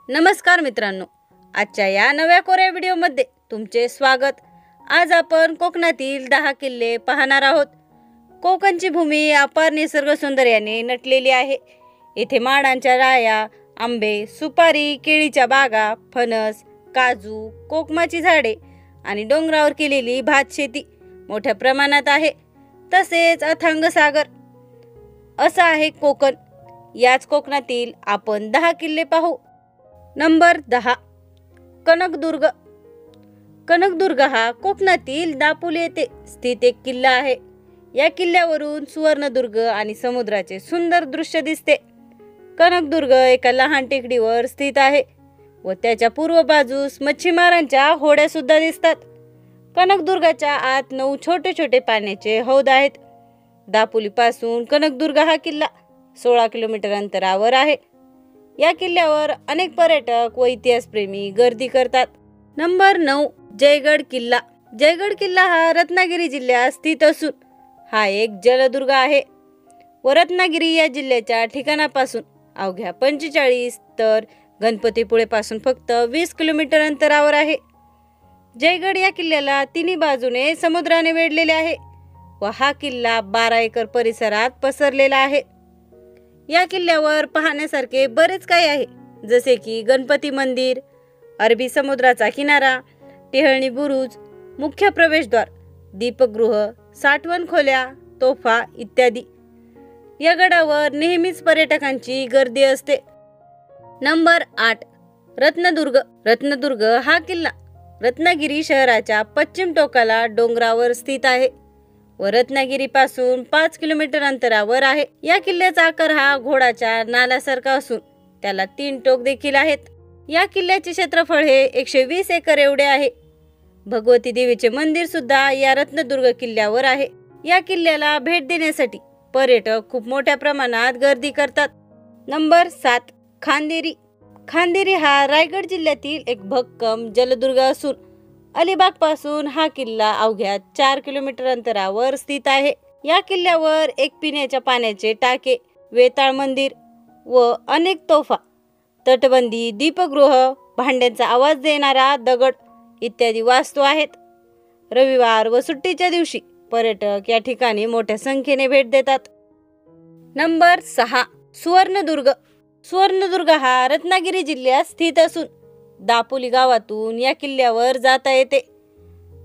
नमस्कार मित्रांनो, आजच्या या नव्या कोऱ्या व्हिडिओमध्ये तुमचे स्वागत। आज आपण कोकणातील 10 किल्ले पाहणार आहोत। कोकणची भूमी अपार निसर्ग सौंदर्याने नटलेली आहे। इथे माडांच्या राया, आंबे, सुपारी, केळीच्या बागा, फणस, काजू, कोकमाची झाडे आणि डोंगरावर केलेली भात शेती मोठ्या प्रमाणात आहे। तसेच अथांग सागर असं आहे कोकण। याच कोकणातील आपण 10 किल्ले पाहू। नंबर 10, कनकदुर्ग। कनकदुर्ग हा कोकणातील दापोली येथे स्थित एक किल्ला आहे। या किल्ल्यावरून सुवर्णदुर्ग आणि समुद्राचे सुंदर दृश्य दिसते। कनकदुर्ग एका लहान टेकडीवर स्थित आहे व त्याच्या पूर्व बाजूस मच्छीमारांच्या होड्या सुद्धा दिसतात। कनकदुर्गाच्या आत 9 छोटे छोटे पाण्याचे हौद आहेत। दापोलीपासून कनकदुर्ग हा किल्ला 16 किलोमीटर अंतरावर आहे। या किल्ल्यावर अनेक पर्यटक व इतिहासप्रेमी गर्दी करतात। नंबर 9, जयगड किल्ला। जयगड किल्ला हा रत्नागिरी जिल्ह्यात स्थित असून हा एक जलदुर्ग आहे व रत्नागिरी या जिल्ह्याच्या ठिकाणापासून अवघ्या 45 तर गणपतीपुळे पासून फक्त 20 किलोमीटर अंतरावर आहे। जयगड या किल्ल्याला तिन्ही बाजूने समुद्राने वेढलेले आहे व हा किल्ला 12 एकर परिसरात पसरलेला आहे। या किल्ल्यावर पाहण्यासारखे बरेच काही आहे, जसे की गणपती मंदिर, अरबी समुद्राचा किनारा, टेहळणी बुरुज, मुख्य प्रवेशद्वार, दीपगृह, साठवण खोल्या, तोफा इत्यादी। या गडावर नेहमीच पर्यटकांची गर्दी असते। नंबर 8, रत्नदुर्ग। रत्नदुर्ग हा किल्ला रत्नागिरी शहराच्या पश्चिम टोकाला डोंगरावर स्थित आहे व रत्नागिरीपासून 5 किलोमीटर अंतरावर आहे। या किल्ल्याचा आकार हा घोडाच्या नाल्यासारखा असून त्याला 3 टोक देखील आहेत। या किल्ल्याचे क्षेत्रफळ हे 120 एकर एवढे आहे। भगवती देवीचे मंदिर सुद्धा या रत्नदुर्ग किल्ल्यावर आहे। या किल्ल्याला भेट देण्यासाठी पर्यटक खूप मोठ्या प्रमाणात गर्दी करतात। नंबर 7, खांदेरी। खांदेरी हा रायगड जिल्ह्यातील एक भक्कम जलदुर्ग असून अलिबाग पासून हा किल्ला अवघ्या 4 किलोमीटर अंतरावर स्थित आहे। या किल्ल्यावर एक पिण्याच्या पाण्याचे टाके, वेताळ मंदिर व अनेक तोफा, तटबंदी, दीपगृह, भांड्यांचा आवाज देणारा दगड इत्यादी वास्तू आहेत। रविवार व सुट्टीच्या दिवशी पर्यटक या ठिकाणी मोठ्या संख्येने भेट देतात। नंबर 6, सुवर्णदुर्ग। सुवर्णदुर्ग हा रत्नागिरी जिल्ह्यात स्थित असून दापोली गावातून या किल्ल्यावर जाता येते।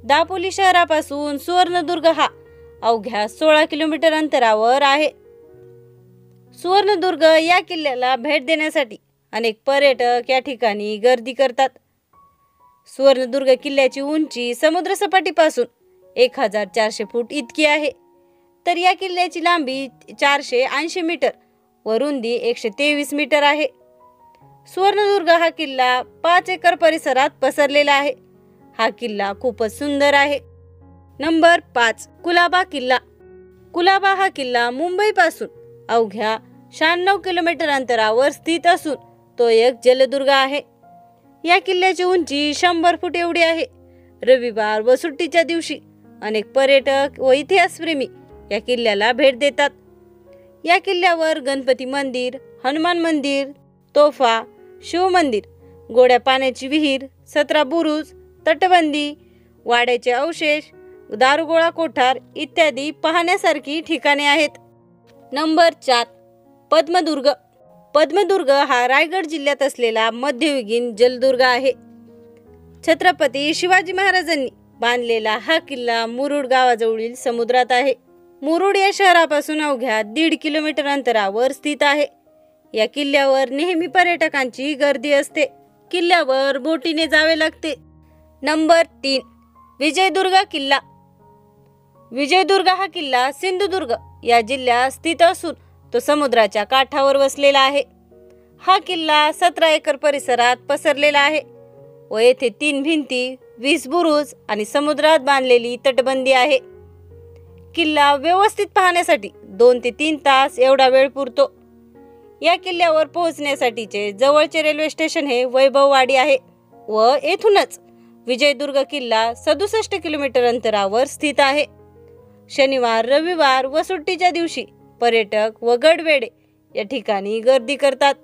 दापोली शहरापासून सुवर्णदुर्ग हा अवघ्या 16 किलोमीटर अंतरावर आहे। सुवर्णदुर्ग या किल्ल्याला भेट देण्यासाठी अनेक पर्यटक या ठिकाणी गर्दी करतात। सुवर्णदुर्ग किल्ल्याची उंची समुद्रसपाटीपासून 1400 फूट इतकी आहे, तर या किल्ल्याची लांबी 480 मीटर व रुंदी 123 मीटर आहे। सुवर्णदुर्ग हा किल्ला 5 एकर परिसरात पसरलेला आहे। हा किल्ला खूपच सुंदर आहे। नंबर 5, कुलाबा किल्ला। कुलाबा हा किल्ला मुंबईपासून अवघ्या 96 किलोमीटर अंतरावर स्थित असून तो एक जलदुर्ग आहे। या किल्ल्याची उंची 100 फूट एवढी आहे। रविवार व सुट्टीच्या दिवशी अनेक पर्यटक व इतिहासप्रेमी या किल्ल्याला भेट देतात। या किल्ल्यावर गणपती मंदिर, हनुमान मंदिर, तोफा, शिव मंदिर, गोड्या पाण्याची विहीर, 17 बुरुज, तटबंदी, वाड्याचे अवशेष, दारुगोळा कोठार इत्यादी पाहण्यासारखी ठिकाणे आहेत। नंबर 4, पद्मदुर्ग। पद्मदुर्ग हा रायगड जिल्ह्यात असलेला मध्ययुगीन जलदुर्ग आहे। छत्रपती शिवाजी महाराजांनी बांधलेला हा किल्ला मुरुड गावाजवळील समुद्रात आहे। मुरुड या शहरापासून अवघ्या 1.5 किलोमीटर अंतरावर स्थित आहे। या किल्ल्यावर नेहमी पर्यटकांची गर्दी असते। किल्ल्यावर बोटीने जावे लागते। नंबर 3, विजयदुर्ग किल्ला। विजयदुर्ग हा किल्ला सिंधुदुर्ग या जिल्ह्यात स्थित असून तो समुद्राच्या काठावर वसलेला आहे। हा किल्ला 17 एकर परिसरात पसरलेला आहे व येथे 3 भिंती, 20 बुरुज आणि समुद्रात बांधलेली तटबंदी आहे। किल्ला व्यवस्थित पाहण्यासाठी 2 ते 3 तास एवढा वेळ पुरतो। या किल्ल्यावर पोहोचण्यासाठीचे जवळचे रेल्वे स्टेशन हे वैभववाडी आहे व येथूनच विजयदुर्ग किल्ला 67 किलोमीटर अंतरावर स्थित आहे। शनिवार, रविवार व सुट्टीच्या दिवशी पर्यटक व गडवेडे या ठिकाणी गर्दी करतात।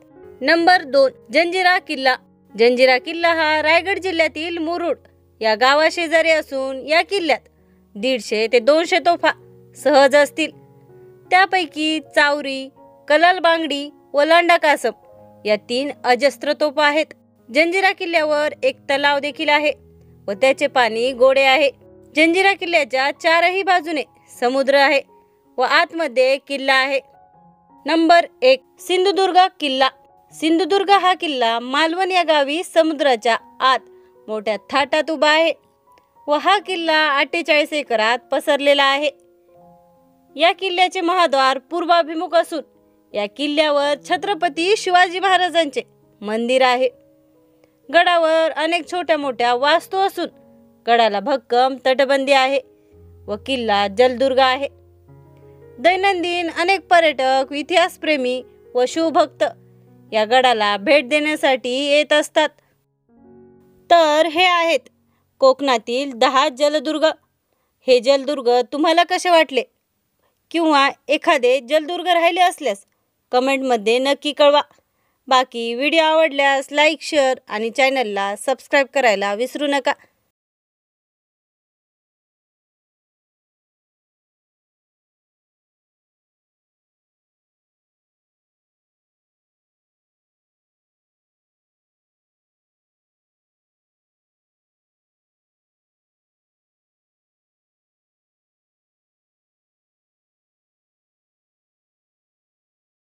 नंबर 2, जंजिरा किल्ला. जंजिरा किल्ला हा रायगड जिल्ह्यातील मुरुड या गावाशेजारी असून या किल्ल्यात 150 ते 200 तोफा सहज असतील. त्यापैकी चावरी, कलाल बांगडी व लांडा कासम या 3 अजस्त्र तोफा आहेत. जंजिरा किल्ल्यावर एक तलाव देखील आहे व त्याचे पाणी गोडे आहे. जंजिरा किल्ल्याच्या 4ही बाजूने समुद्र आहे व आतमध्ये किल्ला आहे. नंबर 1, सिंधुदुर्ग किल्ला. सिंधुदुर्ग हा किल्ला मालवण या गावी समुद्राच्या आत मोठ्या थाटात उभा आहे व हा किल्ला 48 एकरात पसरलेला आहे. या किल्ल्याचे महाद्वार पूर्वाभिमुख असून या किल्ल्यावर छत्रपती शिवाजी महाराजांचे मंदिर आहे. गडावर अनेक छोट्या मोठ्या वास्तू असून गडाला भक्कम तटबंदी आहे व किल्ला जलदुर्ग आहे. दैनंदिन अनेक पर्यटक, इतिहासप्रेमी व शिवभक्त या गडाला भेट देण्यासाठी येत असतात. तर हे आहेत कोकणातील 10 जलदुर्ग. हे जलदुर्ग तुम्हाला कसे वाटले किंवा एखादे जलदुर्ग राहिले असल्यास कमेंटमध्ये नक्की कळवा. बाकी व्हिडिओ आवडल्यास लाईक, शेअर आणि चॅनलला सबस्क्राईब करायला विसरू नका.